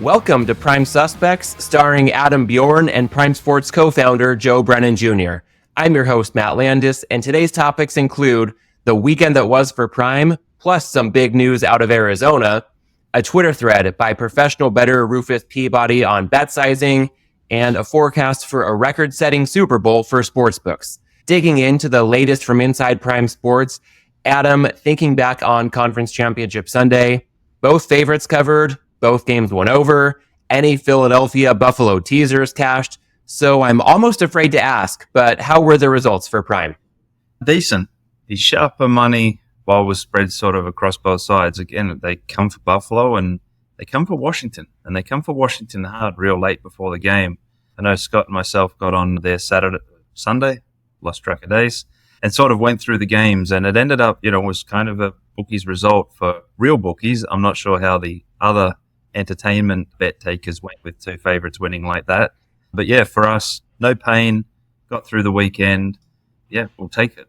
Welcome to Prime Suspects, starring Adam Bjorn and Prime Sports co-founder Joe Brennan Jr. I'm your host, Matt Landis, and today's topics include the weekend that was for Prime, plus some big news out of Arizona, a Twitter thread by professional bettor Rufus Peabody on bet sizing, and a forecast for a record-setting Super Bowl for sportsbooks. Digging into the latest from inside Prime Sports, Adam thinking back on Conference Championship Sunday, both favorites covered, both games went over, any Philadelphia-Buffalo teasers cashed, so I'm almost afraid to ask, but how were the results for Prime? Decent. The sharper money, while was spread sort of across both sides. Again, they come for Buffalo and they come for Washington, and they come for Washington hard real late before the game. I know Scott and myself got on there Sunday, lost track of days, and sort of went through the games, and it ended up, was kind of a bookies result for real bookies. I'm not sure how the other entertainment bet takers went with two favorites winning like that. But yeah, for us, no pain, got through the weekend. Yeah, we'll take it.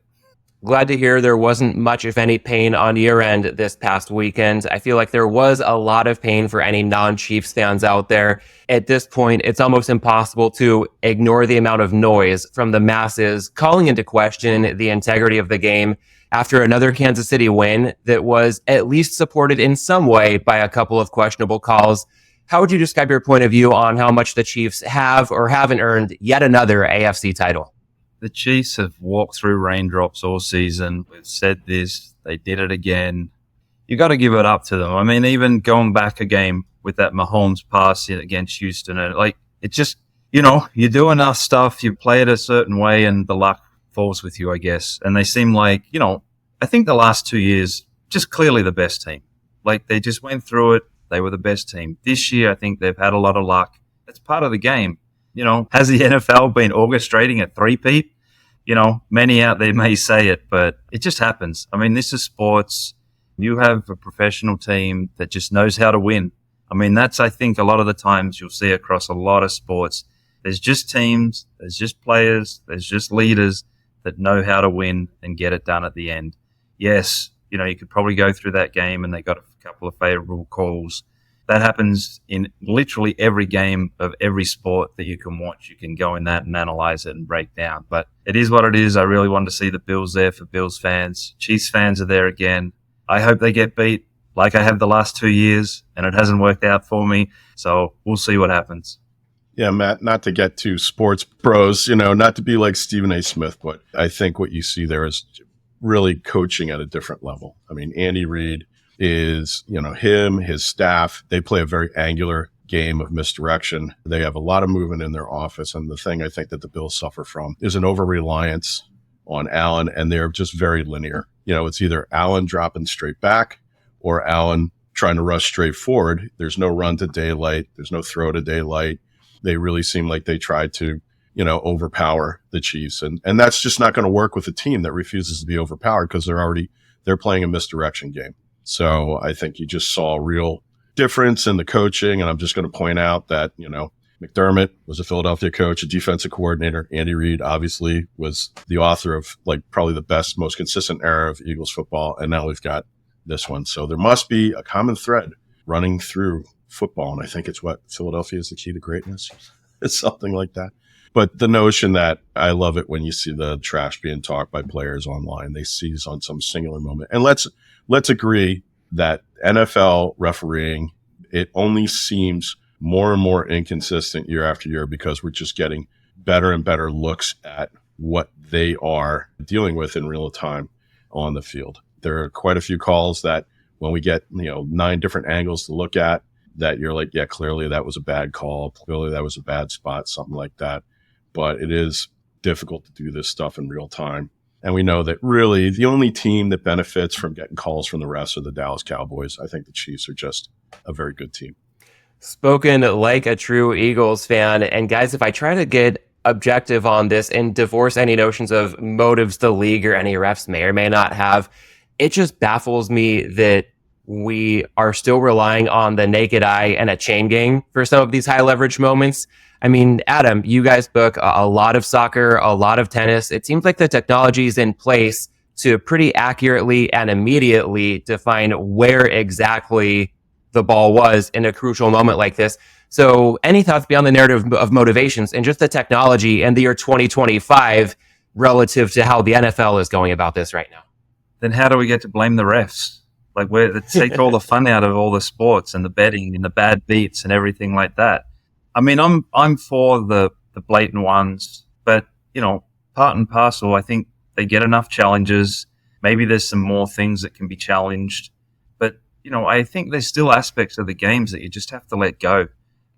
Glad to hear there wasn't much, if any, pain on your end this past weekend. I feel like there was a lot of pain for any non-Chiefs fans out there. At this point, it's almost impossible to ignore the amount of noise from the masses calling into question the integrity of the game after another Kansas City win that was at least supported in some way by a couple of questionable calls. How would you describe your point of view on how much the Chiefs have or haven't earned yet another AFC title? The Chiefs have walked through raindrops all season. We've said this. They did it again. You got to give it up to them. I mean, even going back a game with that Mahomes pass against Houston, and it just, you do enough stuff, you play it a certain way, and the luck falls with you, I guess. And they seem like, I think the last 2 years, just clearly the best team. Like, they just went through it. They were the best team. This year, I think they've had a lot of luck. It's part of the game. Has the NFL been orchestrating a three-peat? Many out there may say it, but it just happens. I mean, this is sports. You have a professional team that just knows how to win. I mean, that's, I think, a lot of the times you'll see across a lot of sports. There's just teams, there's just players, there's just leaders that know how to win and get it done at the end. Yes, you could probably go through that game and they got a couple of favorable calls. That happens in literally every game of every sport that you can watch. You can go in that and analyze it and break down. But it is what it is. I really want to see the Bills there for Bills fans. Chiefs fans are there again. I hope they get beat like I have the last 2 years, and it hasn't worked out for me. So we'll see what happens. Yeah, Matt, not to get to sports pros, not to be like Stephen A. Smith, but I think what you see there is really coaching at a different level. I mean, Andy Reid is, him, his staff, they play a very angular game of misdirection. They have a lot of movement in their office. And the thing I think that the Bills suffer from is an over-reliance on Allen, and they're just very linear. It's either Allen dropping straight back or Allen trying to rush straight forward. There's no run to daylight. There's no throw to daylight. They really seem like they tried to, overpower the Chiefs. And that's just not going to work with a team that refuses to be overpowered because they're playing a misdirection game. So I think you just saw a real difference in the coaching. And I'm just going to point out that, McDermott was a Philadelphia coach, a defensive coordinator. Andy Reid obviously was the author of probably the best, most consistent era of Eagles football. And now we've got this one. So there must be a common thread running through football. And I think it's what Philadelphia is the key to greatness. It's something like that. But the notion that I love it when you see the trash being talked by players online, they seize on some singular moment. And let's agree that NFL refereeing, it only seems more and more inconsistent year after year because we're just getting better and better looks at what they are dealing with in real time on the field. There are quite a few calls that when we get, 9 different angles to look at, that you're like, yeah, clearly that was a bad call. Clearly that was a bad spot, something like that. But it is difficult to do this stuff in real time. And we know that really the only team that benefits from getting calls from the refs are the Dallas Cowboys. I think the Chiefs are just a very good team. Spoken like a true Eagles fan. And guys, if I try to get objective on this and divorce any notions of motives the league or any refs may or may not have, it just baffles me that we are still relying on the naked eye and a chain gang for some of these high leverage moments. I mean, Adam, you guys book a lot of soccer, a lot of tennis. It seems like the technology is in place to pretty accurately and immediately define where exactly the ball was in a crucial moment like this. So any thoughts beyond the narrative of motivations and just the technology and the year 2025 relative to how the NFL is going about this right now? Then how do we get to blame the refs? Like, it takes all the fun out of all the sports and the betting and the bad beats and everything like that. I mean, I'm for the blatant ones, but, part and parcel, I think they get enough challenges. Maybe there's some more things that can be challenged. But, I think there's still aspects of the games that you just have to let go.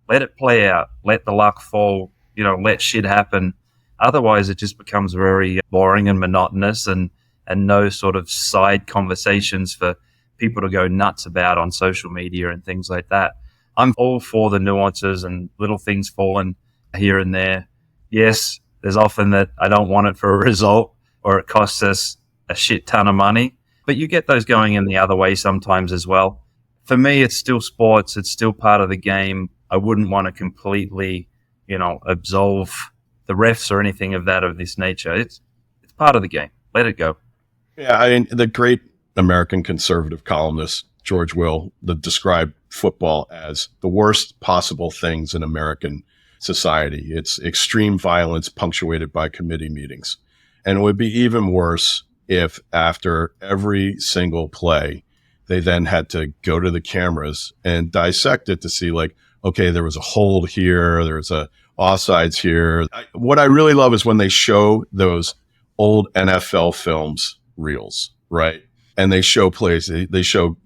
Let it play out. Let the luck fall. Let shit happen. Otherwise, it just becomes very boring and monotonous and no sort of side conversations for people to go nuts about on social media and things like that. I'm all for the nuances and little things falling here and there. Yes, there's often that I don't want it for a result or it costs us a shit ton of money, but you get those going in the other way sometimes as well. For me, it's still sports. It's still part of the game. I wouldn't want to completely, absolve the refs or anything of this nature. It's part of the game. Let it go. Yeah, I mean, the great American conservative columnist George Will described football as the worst possible things in American society. It's extreme violence punctuated by committee meetings. And it would be even worse if after every single play, they then had to go to the cameras and dissect it to see, like, okay, there was a hold here, there's a offsides here. What I really love is when they show those old NFL films reels, right? And they show plays, they show,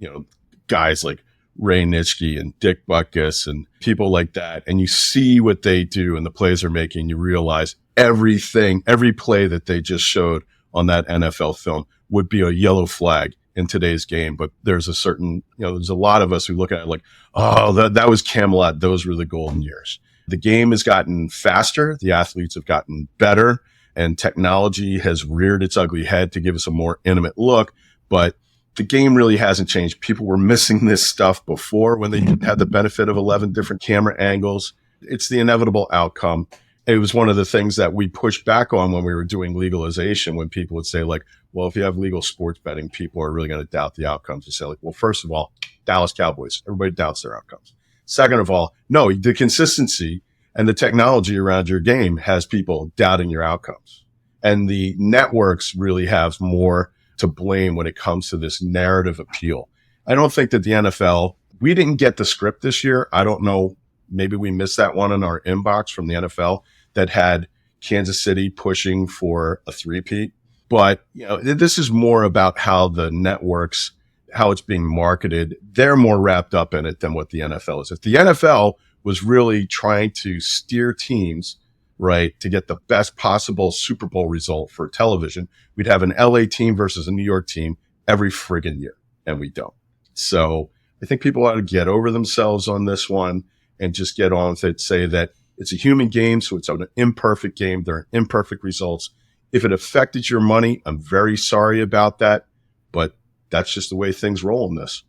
guys like Ray Nitschke and Dick Butkus and people like that. And you see what they do and the plays they're making. You realize every play that they just showed on that NFL film would be a yellow flag in today's game. But there's a certain, there's a lot of us who look at it like, oh, that was Camelot. Those were the golden years. The game has gotten faster. The athletes have gotten better, and technology has reared its ugly head to give us a more intimate look. But the game really hasn't changed. People were missing this stuff before when they had the benefit of 11 different camera angles. It's the inevitable outcome. It was one of the things that we pushed back on when we were doing legalization, when people would say, like, well, if you have legal sports betting, people are really going to doubt the outcomes. You say, like, well, first of all, Dallas Cowboys, everybody doubts their outcomes. Second of all, no, the consistency and the technology around your game has people doubting your outcomes. And the networks really have more to blame when it comes to this narrative appeal. I don't think that the NFL, we didn't get the script this year. I don't know. Maybe we missed that one in our inbox from the NFL that had Kansas City pushing for a three-peat. But, this is more about how the networks, how it's being marketed. They're more wrapped up in it than what the NFL is. If the NFL was really trying to steer teams, right, to get the best possible Super Bowl result for television, we'd have an LA team versus a New York team every friggin' year, and we don't. So I think people ought to get over themselves on this one and just get on with it, say that it's a human game, so it's an imperfect game. There are imperfect results. If it affected your money, I'm very sorry about that, but that's just the way things roll in this.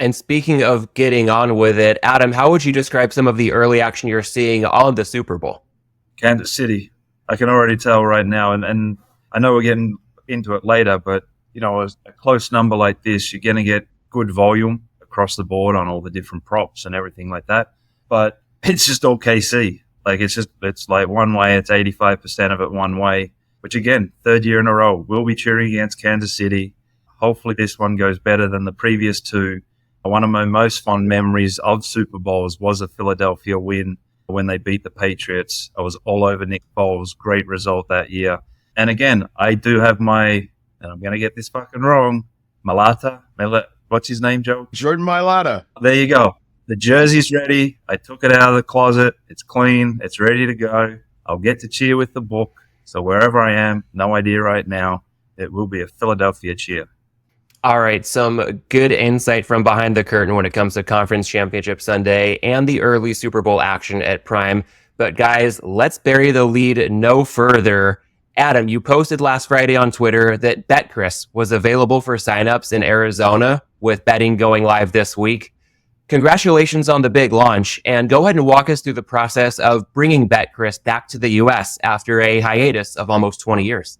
And speaking of getting on with it, Adam, how would you describe some of the early action you're seeing on the Super Bowl? Kansas City, I can already tell right now, and I know we're getting into it later, but, a close number like this, you're going to get good volume across the board on all the different props and everything like that. But it's just all KC. Like, it's like one way, it's 85% of it one way, which again, third year in a row, we'll be cheering against Kansas City. Hopefully this one goes better than the previous two. One of my most fond memories of Super Bowls was a Philadelphia win when they beat the Patriots. I was all over Nick Foles. Great result that year. And again, I do have and I'm going to get this fucking wrong, what's his name, Joe? Jordan Mailata. There you go. The jersey's ready. I took it out of the closet. It's clean. It's ready to go. I'll get to cheer with the book. So wherever I am, no idea right now, it will be a Philadelphia cheer. All right, some good insight from behind the curtain when it comes to Conference Championship Sunday and the early Super Bowl action at Prime. But guys, let's bury the lead no further. Adam, you posted last Friday on Twitter that BetCris was available for signups in Arizona, with betting going live this week. Congratulations on the big launch, and go ahead and walk us through the process of bringing BetCris back to the US after a hiatus of almost 20 years.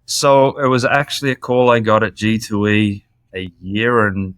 So it was actually a call I got at G2E a year and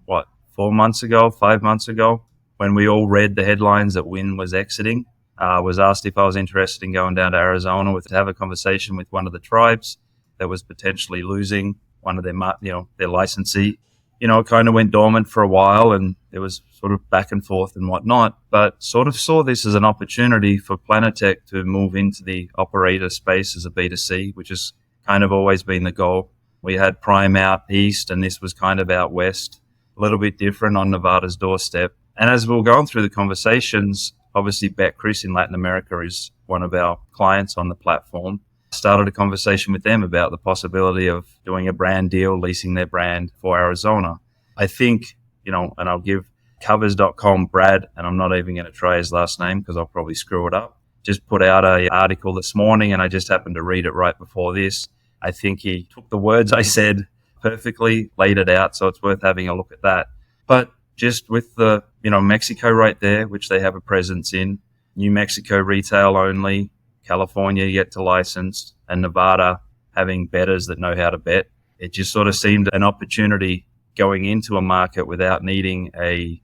4 months ago, 5 months ago, when we all read the headlines that Wynn was exiting. Was asked if I was interested in going down to Arizona to have a conversation with one of the tribes that was potentially losing one of their licensee. It kind of went dormant for a while, and there was sort of back and forth and whatnot, but sort of saw this as an opportunity for Planetech to move into the operator space as a B2C, which has kind of always been the goal. We had Prime out east, and this was kind of out west, a little bit different on Nevada's doorstep. And as we were going through the conversations, obviously BetCris in Latin America is one of our clients on the platform. Started a conversation with them about the possibility of doing a brand deal, leasing their brand for Arizona. I think, and I'll give covers.com Brad, and I'm not even going to try his last name because I'll probably screw it up, just put out an article this morning, and I just happened to read it right before this. I think he took the words I said perfectly, laid it out, so it's worth having a look at that. But just with the, Mexico right there, which they have a presence in, New Mexico retail only, California yet to license, and Nevada having bettors that know how to bet. It just sort of seemed an opportunity going into a market without needing a,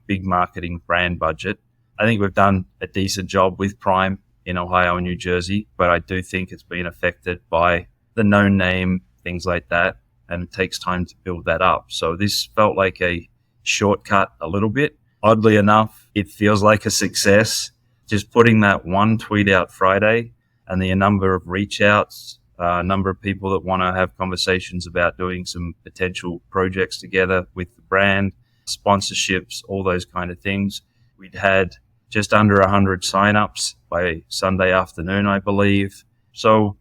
big marketing brand budget. I think we've done a decent job with Prime in Ohio and New Jersey, but I do think it's been affected by the known name, things like that, and it takes time to build that up. So this felt like a shortcut a little bit. Oddly enough, it feels like a success. Just putting that one tweet out Friday and the number of reach outs, a number of people that want to have conversations about doing some potential projects together with the brand, sponsorships, all those kind of things. We'd had just under 100 signups by Sunday afternoon, I believe. So,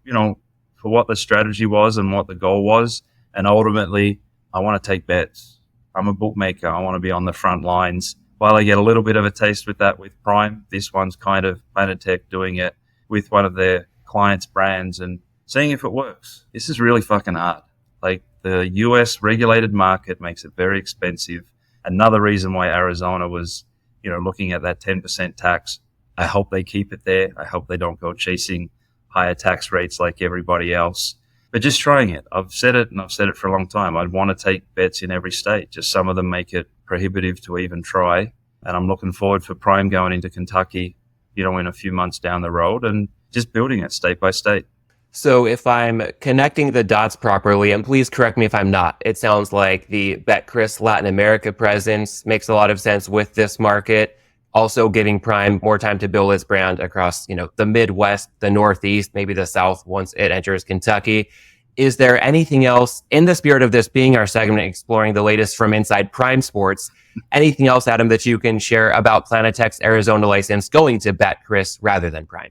for what the strategy was and what the goal was, and ultimately, I want to take bets. I'm a bookmaker. I want to be on the front lines. While I get a little bit of a taste with that with Prime, this one's kind of Planetech doing it with one of their clients' brands and seeing if it works. This is really fucking hard. Like, the US regulated market makes it very expensive. Another reason why Arizona was, looking at that 10% tax. I hope they keep it there. I hope they don't go chasing higher tax rates like everybody else. But just trying it. I've said it, and I've said it for a long time. I'd want to take bets in every state. Just some of them make it prohibitive to even try. And I'm looking forward for Prime going into Kentucky, in a few months down the road and just building it state by state. So if I'm connecting the dots properly, and please correct me if I'm not, it sounds like the BetCris Latin America presence makes a lot of sense with this market. Also giving Prime more time to build its brand across, the Midwest, the Northeast, maybe the South once it enters Kentucky. Is there anything else, in the spirit of this being our segment exploring the latest from inside Prime Sports, anything else, Adam, that you can share about Planetech's Arizona license going to BetCris rather than Prime?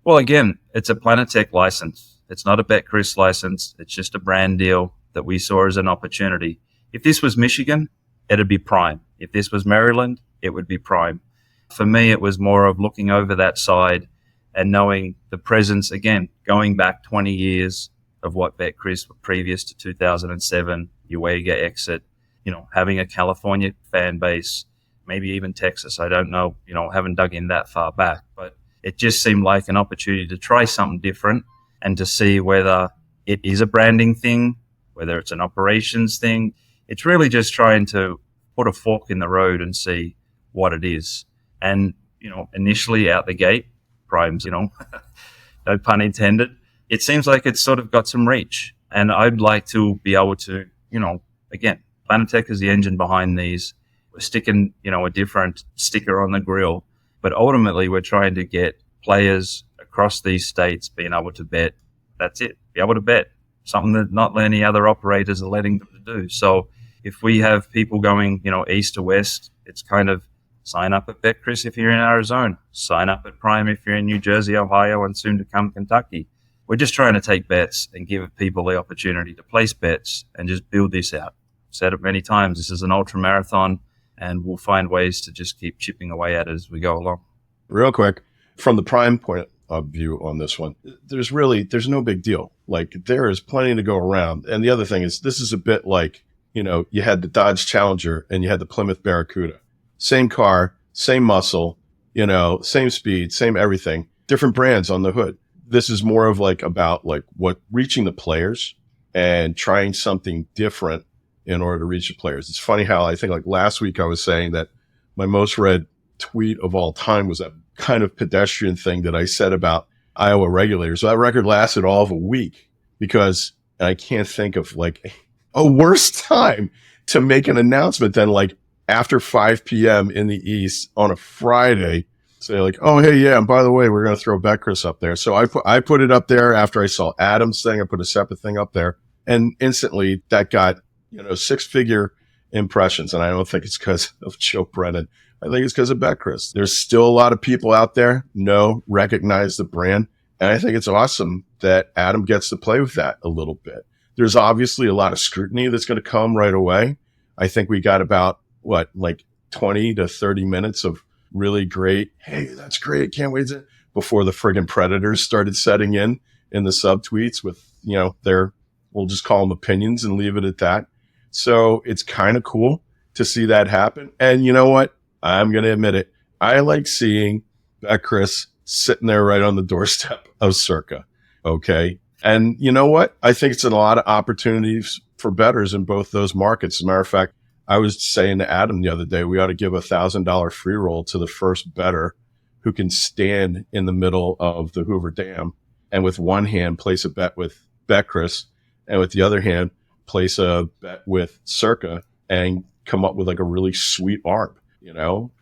Well, again, it's a Planetech license. It's not a BetCris license. It's just a brand deal that we saw as an opportunity. If this was Michigan, it'd be Prime. If this was Maryland, it would be Prime. For me, it was more of looking over that side and knowing the presence, again, going back 20 years of what BetCris were previous to 2007, Uega exit, having a California fan base, maybe even Texas. I don't know, haven't dug in that far back, but it just seemed like an opportunity to try something different and to see whether it is a branding thing, whether it's an operations thing. It's really just trying to put a fork in the road and see what it is. And, initially out the gate, Prime's, no pun intended, it seems like it's sort of got some reach. And I'd like to be able to, again, Planetech is the engine behind these. We're sticking, a different sticker on the grill. But ultimately, we're trying to get players across these states being able to bet. That's it. Be able to bet. Something that not many other operators are letting them to do. So if we have people going, east to west, it's kind of sign up at BetCris if you're in Arizona. Sign up at Prime if you're in New Jersey, Ohio, and soon to come Kentucky. We're just trying to take bets and give people the opportunity to place bets and just build this out. I've said it many times. This is an ultra marathon, and we'll find ways to just keep chipping away at it as we go along. Real quick, from the Prime point of view on this one, there's no big deal. Like, there is plenty to go around. And the other thing is, this is a bit like, you had the Dodge Challenger and you had the Plymouth Barracuda. Same car, same muscle, same speed, same everything, different brands on the hood. This is more of about what reaching the players and trying something different in order to reach the players. It's funny how I think like last week I was saying that my most read tweet of all time was that kind of pedestrian thing that I said about Iowa regulators. So that record lasted all of a week because I can't think of like a worse time to make an announcement than like after 5 p.m. in the East on a Friday, say like, oh, hey, yeah, and by the way, we're going to throw Beckrith up there. So I put it up there after I saw Adam's thing. I put a separate thing up there, and instantly that got, 6-figure impressions. And I don't think it's because of Joe Brennan. I think it's because of Beckrith. There's still a lot of people out there recognize the brand. And I think it's awesome that Adam gets to play with that a little bit. There's obviously a lot of scrutiny that's going to come right away. I think we got about 20 to 30 minutes of really great, hey, that's great, can't wait to, before the friggin' predators started setting in the subtweets with, their, we'll just call them opinions and leave it at that. So it's kind of cool to see that happen. And you know what? I'm going to admit it. I like seeing Chris sitting there right on the doorstep of Circa. Okay. And you know what? I think it's a lot of opportunities for bettors in both those markets. As a matter of fact, I was saying to Adam the other day, we ought to give $1,000 free roll to the first bettor who can stand in the middle of the Hoover Dam and with one hand place a bet with Beckrith and with the other hand place a bet with Circa and come up with like a really sweet ARB.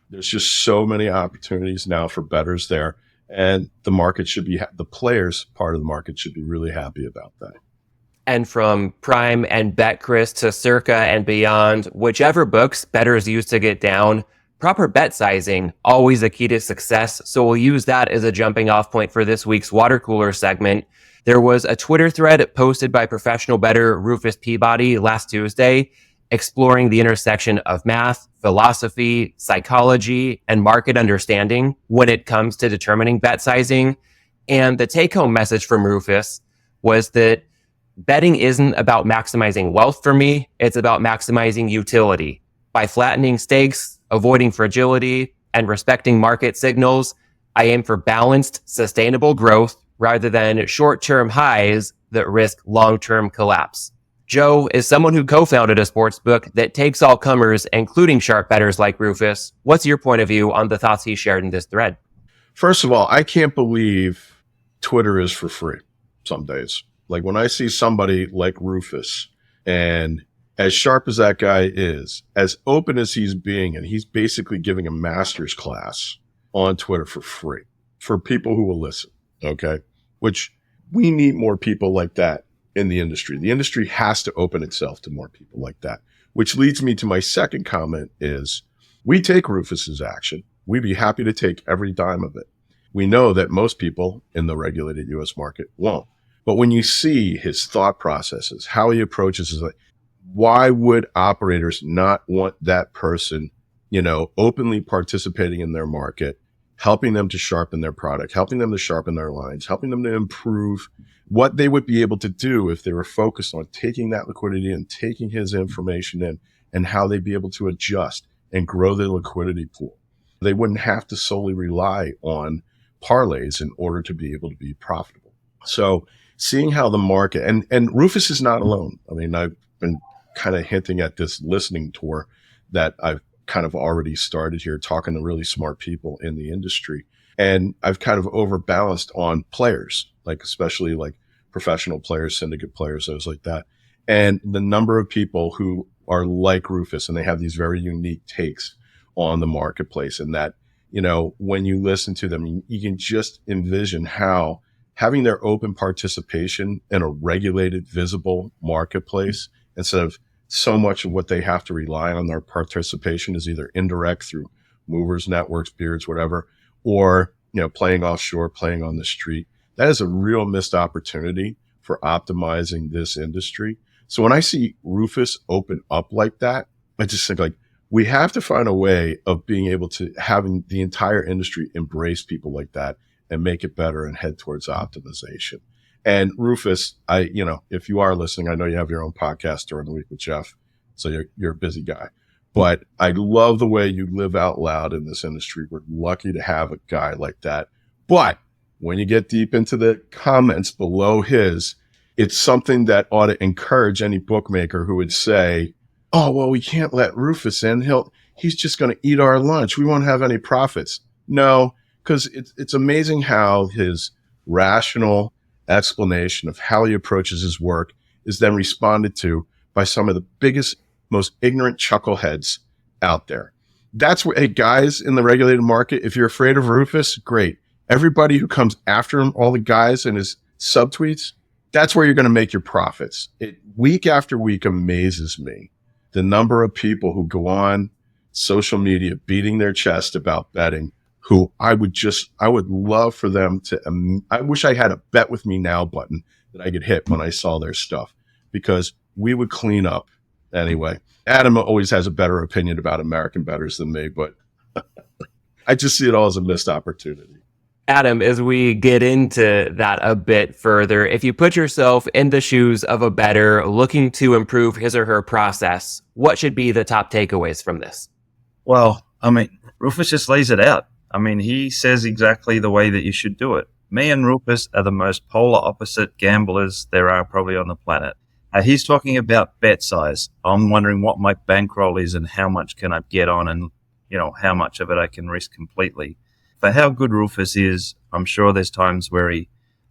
There's just so many opportunities now for bettors there, and the market should be, the players part of the market should be really happy about that. And from Prime and Betcris to Circa and beyond, whichever books bettors use to get down, proper bet sizing, always a key to success. So we'll use that as a jumping off point for this week's water cooler segment. There was a Twitter thread posted by professional bettor Rufus Peabody last Tuesday, exploring the intersection of math, philosophy, psychology, and market understanding when it comes to determining bet sizing. And the take-home message from Rufus was that betting isn't about maximizing wealth for me. It's about maximizing utility. By flattening stakes, avoiding fragility, and respecting market signals, I aim for balanced, sustainable growth rather than short-term highs that risk long-term collapse. Joe, is someone who co-founded a sportsbook that takes all comers, including sharp bettors like Rufus, what's your point of view on the thoughts he shared in this thread? First of all, I can't believe Twitter is for free some days. Like when I see somebody like Rufus, and as sharp as that guy is, as open as he's being, and he's basically giving a master's class on Twitter for free for people who will listen, okay? Which we need more people like that in the industry. The industry has to open itself to more people like that, which leads me to my second comment is we take Rufus's action. We'd be happy to take every dime of it. We know that most people in the regulated U.S. market won't. But when you see his thought processes, how he approaches is like, why would operators not want that person, openly participating in their market, helping them to sharpen their product, helping them to sharpen their lines, helping them to improve what they would be able to do if they were focused on taking that liquidity and taking his information in, and how they'd be able to adjust and grow their liquidity pool. They wouldn't have to solely rely on parlays in order to be able to be profitable. So seeing how the market, and Rufus is not alone. I mean, I've been kind of hinting at this listening tour that I've kind of already started here, talking to really smart people in the industry. And I've kind of overbalanced on players, like especially like professional players, syndicate players, those like that. And the number of people who are like Rufus, and they have these very unique takes on the marketplace. And that, when you listen to them, you can just envision how having their open participation in a regulated, visible marketplace, instead of so much of what they have to rely on their participation is either indirect through movers, networks, beards, whatever, or, playing offshore, playing on the street. That is a real missed opportunity for optimizing this industry. So when I see Rufus open up like that, I just think like, we have to find a way of being able to having the entire industry embrace people like that and make it better and head towards optimization. And Rufus, if you are listening, I know you have your own podcast during the week with Jeff, so you're a busy guy. But I love the way you live out loud in this industry. We're lucky to have a guy like that. But when you get deep into the comments below his, it's something that ought to encourage any bookmaker who would say, oh, well, we can't let Rufus in. He's just going to eat our lunch. We won't have any profits. No, because it's amazing how his rational explanation of how he approaches his work is then responded to by some of the biggest, most ignorant chuckleheads out there. That's what, hey, guys in the regulated market, if you're afraid of Rufus, great. Everybody who comes after him, all the guys in his subtweets, that's where you're going to make your profits. It week after week amazes me the number of people who go on social media beating their chest about betting, who I would love for them to, I wish I had a bet with me now button that I could hit when I saw their stuff, because we would clean up. Anyway, Adam always has a better opinion about American bettors than me, but I just see it all as a missed opportunity. Adam, as we get into that a bit further, if you put yourself in the shoes of a bettor looking to improve his or her process, what should be the top takeaways from this? Well, I mean, Rufus just lays it out. I mean, he says exactly the way that you should do it. Me and Rufus are the most polar opposite gamblers there are probably on the planet. He's talking about bet size. I'm wondering what my bankroll is and how much can I get on, and, you know, how much of it I can risk completely. For how good Rufus is, I'm sure there's times where he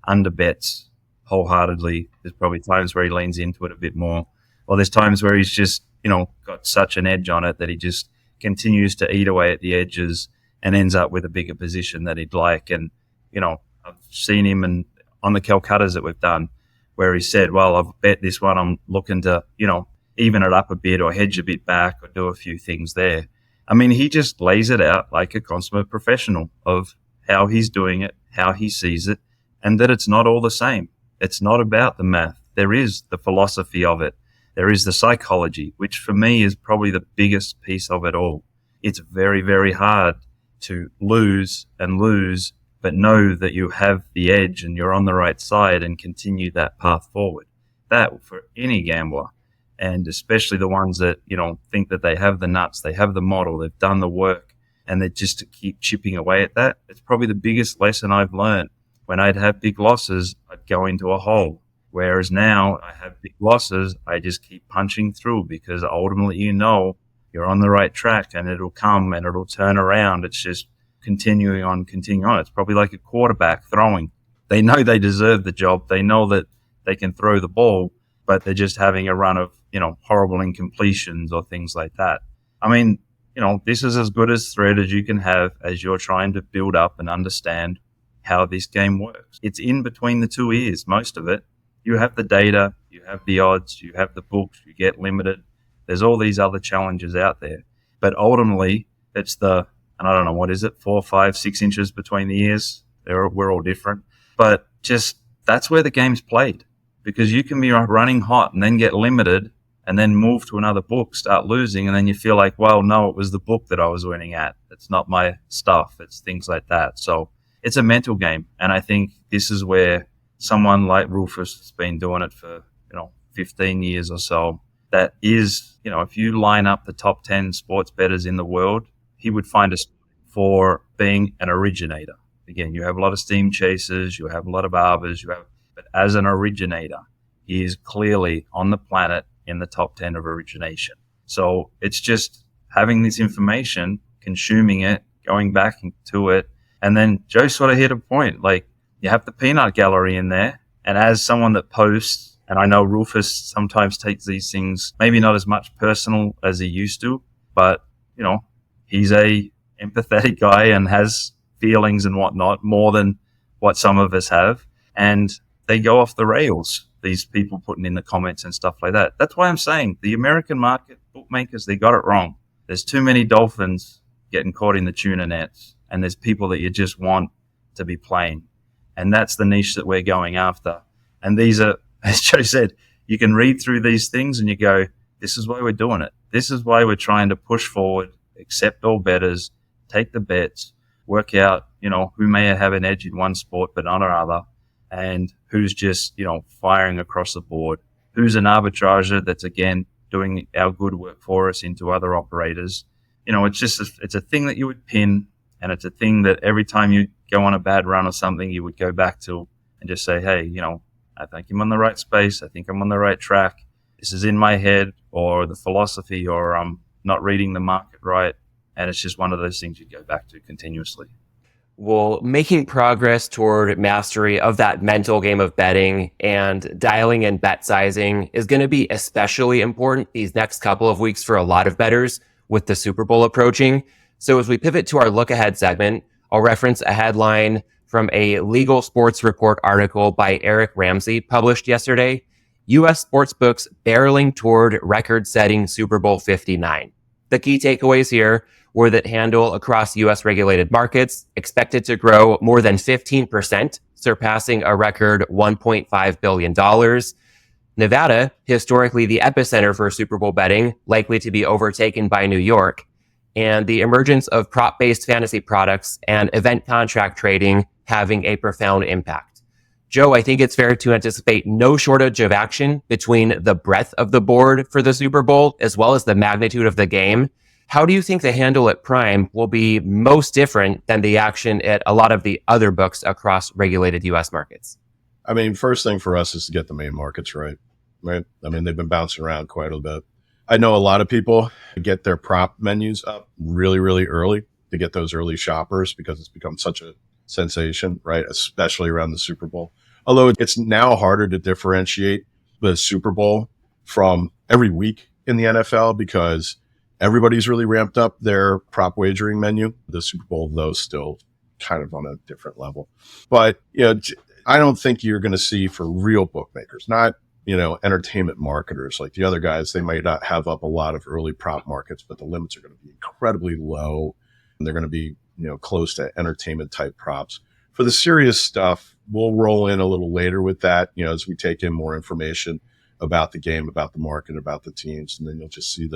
underbets wholeheartedly. There's probably times where he leans into it a bit more. Or there's times where he's just, you know, got such an edge on it that he just continues to eat away at the edges and ends up with a bigger position that he'd like. And, you know, I've seen him on the Calcuttas that we've done where he said, well, I've bet this one. I'm looking to, you know, even it up a bit or hedge a bit back or do a few things there. I mean, he just lays it out like a consummate professional of how he's doing it, how he sees it, and that it's not all the same. It's not about the math. There is the philosophy of it. There is the psychology, which for me is probably the biggest piece of it all. It's very, very hard to lose, but know that you have the edge and you're on the right side and continue that path forward. That for any gambler, and especially the ones that, you know, think that they have the nuts, they have the model, they've done the work, and they just to keep chipping away at that. It's probably the biggest lesson I've learned. When I'd have big losses, I'd go into a hole. Whereas now I have big losses, I just keep punching through, because ultimately, you know, you're on the right track and it'll come and it'll turn around. It's just continuing on. It's probably like a quarterback throwing. They know they deserve the job. They know that they can throw the ball, but they're just having a run of, you know, horrible incompletions or things like that. I mean, you know, this is as good a thread as you can have as you're trying to build up and understand how this game works. It's in between the two ears, most of it. You have the data, you have the odds, you have the books, you get limited. There's all these other challenges out there. But ultimately, it's and I don't know, what is it, 4, 5, 6 inches between the ears? We're all different. But just that's where the game's played. Because you can be running hot and then get limited and then move to another book, start losing, and then you feel like, well, no, it was the book that I was winning at. It's not my stuff. It's things like that. So it's a mental game. And I think this is where someone like Rufus has been doing it for, 15 years or so. That is, if you line up the top 10 sports bettors in the world, he would find us for being an originator. Again, you have a lot of steam chasers, you have a lot of arbors, but as an originator, he is clearly on the planet in the top 10 of origination. So it's just having this information, consuming it, going back to it. And then Joe sort of hit a point, like you have the peanut gallery in there. And as someone that posts, and I know Rufus sometimes takes these things, maybe not as much personal as he used to, but, he's a empathetic guy and has feelings and whatnot more than what some of us have. And they go off the rails, these people putting in the comments and stuff like that. That's why I'm saying the American market bookmakers, they got it wrong. There's too many dolphins getting caught in the tuna nets, and there's people that you just want to be playing. And that's the niche that we're going after. And these are, as Joe said, you can read through these things and you go, this is why we're doing it. This is why we're trying to push forward, accept all bettors, take the bets, work out, who may have an edge in one sport but not another, and who's just, firing across the board, who's an arbitrager that's, again, doing our good work for us into other operators. It's a thing that you would pin, and it's a thing that every time you go on a bad run or something, you would go back to and just say, hey, I think I'm on the right space. I think I'm on the right track. this is in my head or the philosophy, or I'm not reading the market right. And it's just one of those things you go back to continuously. Well, making progress toward mastery of that mental game of betting and dialing in bet sizing is going to be especially important these next couple of weeks for a lot of bettors with the Super Bowl approaching. So as we pivot to our look ahead segment, I'll reference a headline from a Legal Sports Report article by Eric Ramsey published yesterday. U.S. sportsbooks barreling toward record-setting Super Bowl 59. The key takeaways here were that handle across U.S. regulated markets expected to grow more than 15%, surpassing a record $1.5 billion. Nevada, historically the epicenter for Super Bowl betting, likely to be overtaken by New York. And the emergence of prop-based fantasy products and event contract trading having a profound impact. Joe, I think it's fair to anticipate no shortage of action between the breadth of the board for the Super Bowl as well as the magnitude of the game. How do you think the handle at Prime will be most different than the action at a lot of the other books across regulated U.S. markets? I mean, first thing for us is to get the main markets right? I mean, they've been bouncing around quite a bit. I know a lot of people get their prop menus up really, really early to get those early shoppers because it's become such a sensation, right? Especially around the Super Bowl. Although it's now harder to differentiate the Super Bowl from every week in the NFL because everybody's really ramped up their prop wagering menu. The Super Bowl, though, still kind of on a different level. But, I don't think you're going to see for real bookmakers, not, entertainment marketers like the other guys. They might not have up a lot of early prop markets, but the limits are going to be incredibly low. And they're going to be, close to entertainment type props. For the serious stuff, we'll roll in a little later with that, as we take in more information about the game, about the market, about the teams. And then you'll just see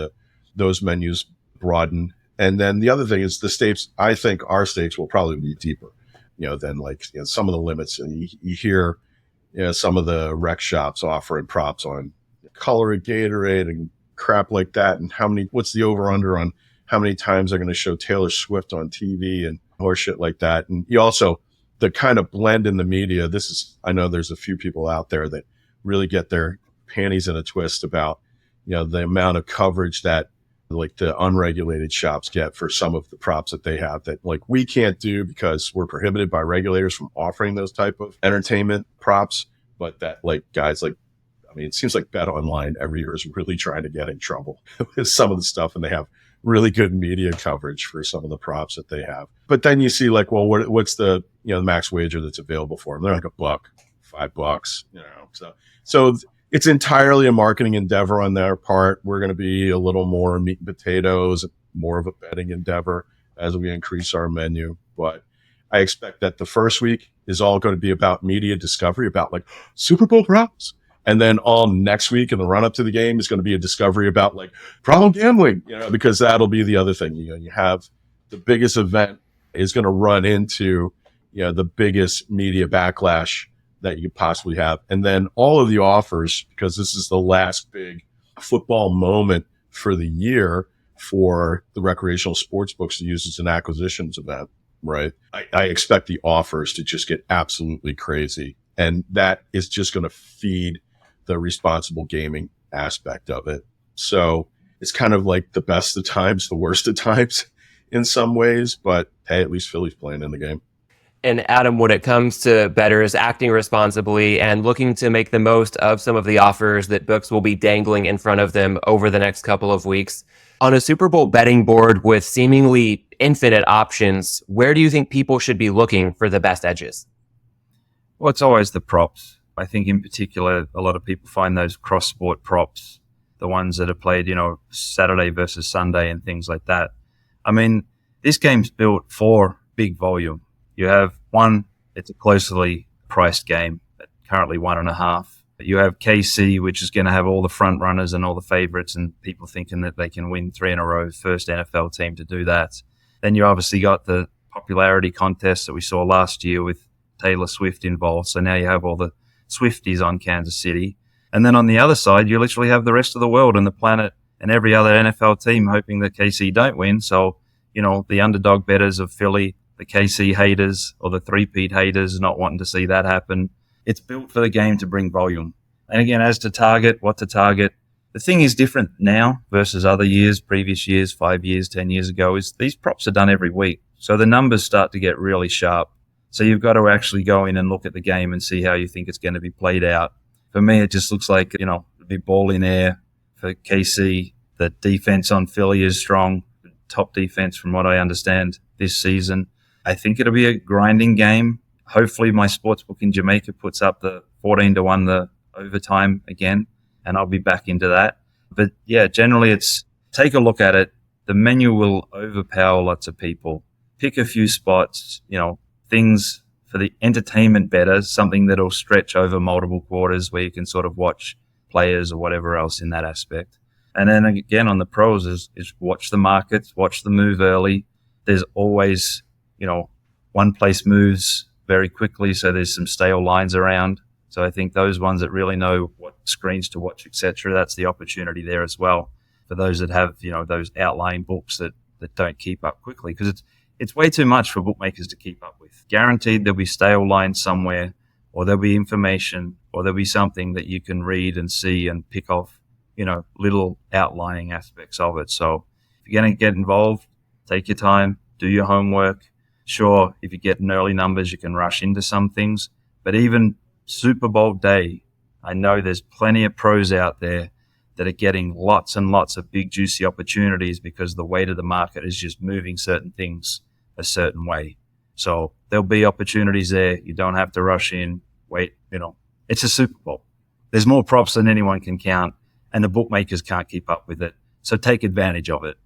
those menus broaden. And then the other thing is the stakes. I think our stakes will probably be deeper, than some of the limits. And you hear, some of the rec shops offering props on color of Gatorade and crap like that. And what's the over under on how many times they're going to show Taylor Swift on TV and horse shit like that. And you also, the kind of blend in the media. I know there's a few people out there that really get their panties in a twist about, the amount of coverage that like the unregulated shops get for some of the props that they have that like we can't do because we're prohibited by regulators from offering those type of entertainment props. But that like guys like, it seems like Bet Online every year is really trying to get in trouble with some of the stuff, and they have really good media coverage for some of the props that they have. But then you see like, well, what's the, the max wager that's available for them? They're like $1, $5, So it's entirely a marketing endeavor on their part. We're going to be a little more meat and potatoes, more of a betting endeavor as we increase our menu. But I expect that the first week is all going to be about media discovery, about like Super Bowl props. And then all next week in the run up to the game is going to be a discovery about like problem gambling, because that'll be the other thing. You have the biggest event is going to run into, the biggest media backlash that you could possibly have. And then all of the offers, because this is the last big football moment for the year for the recreational sports books to use as an acquisitions event, right? I expect the offers to just get absolutely crazy. And that is just going to feed the responsible gaming aspect of it. So it's kind of like the best of times, the worst of times in some ways, but hey, at least Philly's playing in the game. And Adam, when it comes to bettors acting responsibly and looking to make the most of some of the offers that books will be dangling in front of them over the next couple of weeks, on a Super Bowl betting board with seemingly infinite options, where do you think people should be looking for the best edges? Well, it's always the props. I think in particular, a lot of people find those cross-sport props, the ones that are played, Saturday versus Sunday and things like that. This game's built for big volume. You have one, it's a closely priced game at currently 1.5. You have KC, which is going to have all the front runners and all the favorites and people thinking that they can win 3 in a row, first NFL team to do that. Then you obviously got the popularity contest that we saw last year with Taylor Swift involved. So now you have all the Swifties on Kansas City. And then on the other side, you literally have the rest of the world and the planet and every other NFL team hoping that KC don't win. So, the underdog bettors of Philly, the KC haters or the three-peat haters not wanting to see that happen. It's built for the game to bring volume. And again, as to target, what to target, the thing is different now versus other years, previous years, 5 years, 10 years ago, is these props are done every week. So the numbers start to get really sharp. So you've got to actually go in and look at the game and see how you think it's going to be played out. For me, it just looks like, a big ball in air for KC. The defense on Philly is strong. Top defense from what I understand this season. I think it'll be a grinding game. Hopefully my sportsbook in Jamaica puts up the 14-1, the overtime again, and I'll be back into that. But yeah, generally it's take a look at it. The menu will overpower lots of people. Pick a few spots, things for the entertainment bettors, something that'll stretch over multiple quarters where you can sort of watch players or whatever else in that aspect. And then again, on the pros is watch the markets, watch the move early. There's always, one place moves very quickly. So there's some stale lines around. So I think those ones that really know what screens to watch, etc., that's the opportunity there as well for those that have, those outlying books that don't keep up quickly, because it's way too much for bookmakers to keep up with. Guaranteed there'll be stale lines somewhere, or there'll be information, or there'll be something that you can read and see and pick off, little outlying aspects of it. So if you're going to get involved, take your time, do your homework. Sure, if you get early numbers, you can rush into some things, but even Super Bowl day, I know there's plenty of pros out there that are getting lots and lots of big juicy opportunities because the weight of the market is just moving certain things a certain way. So there'll be opportunities there. You don't have to rush in. Wait, it's a Super Bowl. There's more props than anyone can count, and the bookmakers can't keep up with it. So take advantage of it.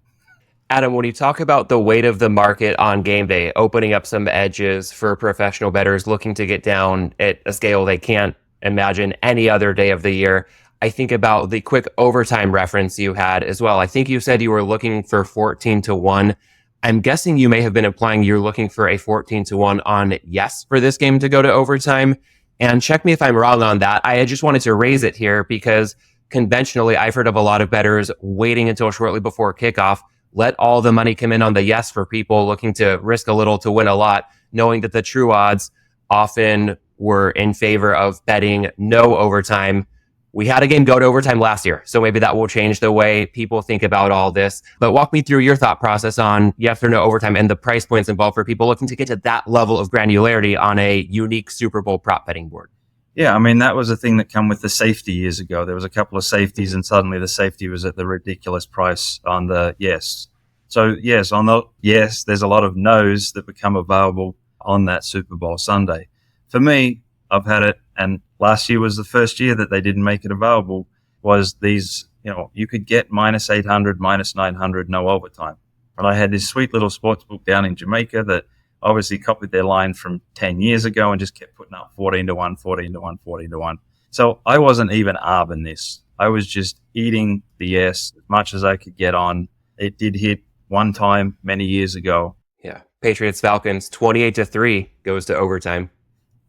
Adam, when you talk about the weight of the market on game day, opening up some edges for professional bettors looking to get down at a scale they can't imagine any other day of the year, I think about the quick overtime reference you had as well. I think you said you were looking for 14-1. I'm guessing you may have been implying you're looking for a 14-1 on yes for this game to go to overtime. And check me if I'm wrong on that. I just wanted to raise it here because conventionally, I've heard of a lot of bettors waiting until shortly before kickoff, let all the money come in on the yes for people looking to risk a little to win a lot, knowing that the true odds often were in favor of betting no overtime. We had a game go to overtime last year, so maybe that will change the way people think about all this. But walk me through your thought process on yes or no overtime and the price points involved for people looking to get to that level of granularity on a unique Super Bowl prop betting board. Yeah, I mean, that was a thing that came with the safety years ago. There was a couple of safeties, and suddenly the safety was at the ridiculous price on the yes. So yes, on the yes, there's a lot of no's that become available on that Super Bowl Sunday. For me, I've had it, and last year was the first year that they didn't make it available, was these, you could get minus 800, minus 900, no overtime. And I had this sweet little sports book down in Jamaica that obviously copied their line from 10 years ago and just kept putting up 14-1, 14-1, 14-1. So I wasn't even arbing this. I was just eating the yes as much as I could get on. It did hit one time many years ago. Yeah. Patriots Falcons 28-3 goes to overtime.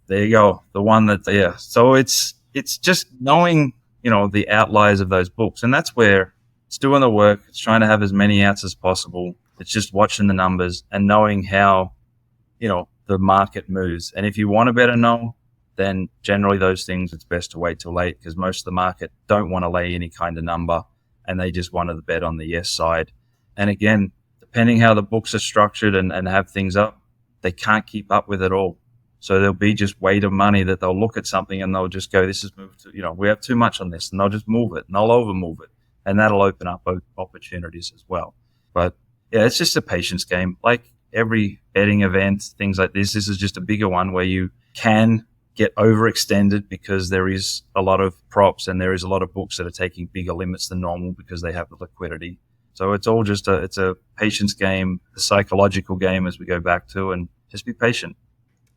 There you go. The one that, yeah. So it's just knowing, the outliers of those books. And that's where it's doing the work. It's trying to have as many outs as possible. It's just watching the numbers and knowing how, the market moves. And if you want to better know, then generally those things, it's best to wait till late because most of the market don't want to lay any kind of number and they just want to bet on the yes side. And again, depending how the books are structured and have things up, they can't keep up with it all. So there'll be just weight of money that they'll look at something and they'll just go, this is moved to, we have too much on this, and they'll just move it and they'll over move it. And that'll open up opportunities as well. But yeah, it's just a patience game. Like every betting event, things like this is just a bigger one where you can get overextended because there is a lot of props and there is a lot of books that are taking bigger limits than normal because they have the liquidity. So it's all just it's a patience game, a psychological game as we go back to, and just be patient.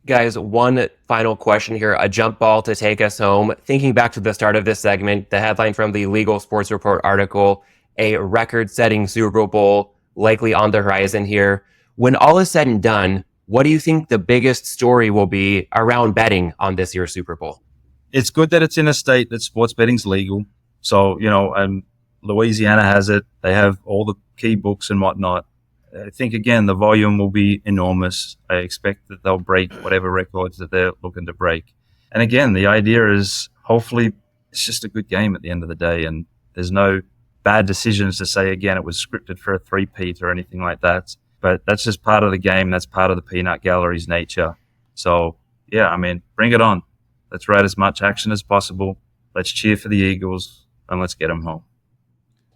Guys, one final question here, a jump ball to take us home. Thinking back to the start of this segment, the headline from the Legal Sports Report article, a record-setting Super Bowl likely on the horizon here. When all is said and done, what do you think the biggest story will be around betting on this year's Super Bowl? It's good that it's in a state that sports betting's legal. So, and Louisiana has it. They have all the key books and whatnot. I think, again, the volume will be enormous. I expect that they'll break whatever records that they're looking to break. And again, the idea is hopefully it's just a good game at the end of the day. And There's no bad decisions to say, again, it was scripted for a three-peat or anything like that. But that's just part of the game. That's part of the peanut gallery's nature. So, yeah, I mean, bring it on. Let's ride as much action as possible. Let's cheer for the Eagles, and let's get them home.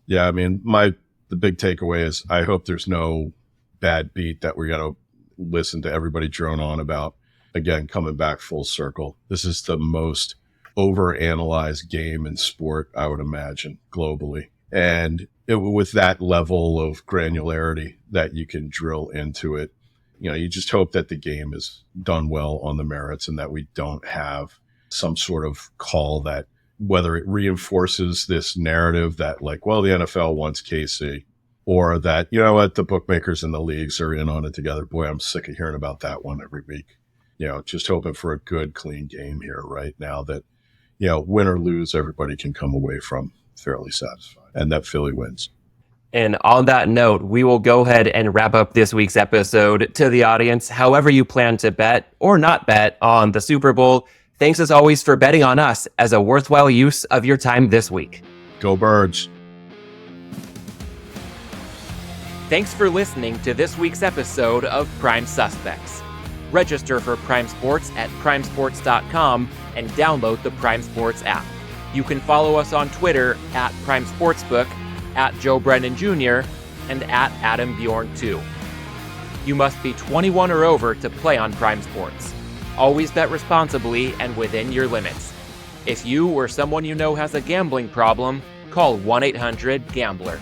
Yeah, I mean, the big takeaway is I hope there's no bad beat that we got to listen to everybody drone on about. Again, coming back full circle. This is the most overanalyzed game in sport, I would imagine, globally. And with that level of granularity that you can drill into it, you just hope that the game is done well on the merits and that we don't have some sort of call that, whether it reinforces this narrative that like, well, the NFL wants KC, or that, the bookmakers and the leagues are in on it together. Boy, I'm sick of hearing about that one every week. Just hoping for a good, clean game here right now that, win or lose, everybody can come away from fairly satisfied, and that Philly wins. And on that note, we will go ahead and wrap up this week's episode. To the audience, however you plan to bet or not bet on the Super Bowl, thanks as always for betting on us as a worthwhile use of your time this week. Go Birds. Thanks for listening to this week's episode of Prime Suspects. Register for Prime Sports at primesports.com and download the Prime Sports app. You can follow us on Twitter at Prime Sportsbook, at Joe Brennan Jr., and at Adam Bjorn 2. You must be 21 or over to play on Prime Sports. Always bet responsibly and within your limits. If you or someone you know has a gambling problem, call 1-800-GAMBLER.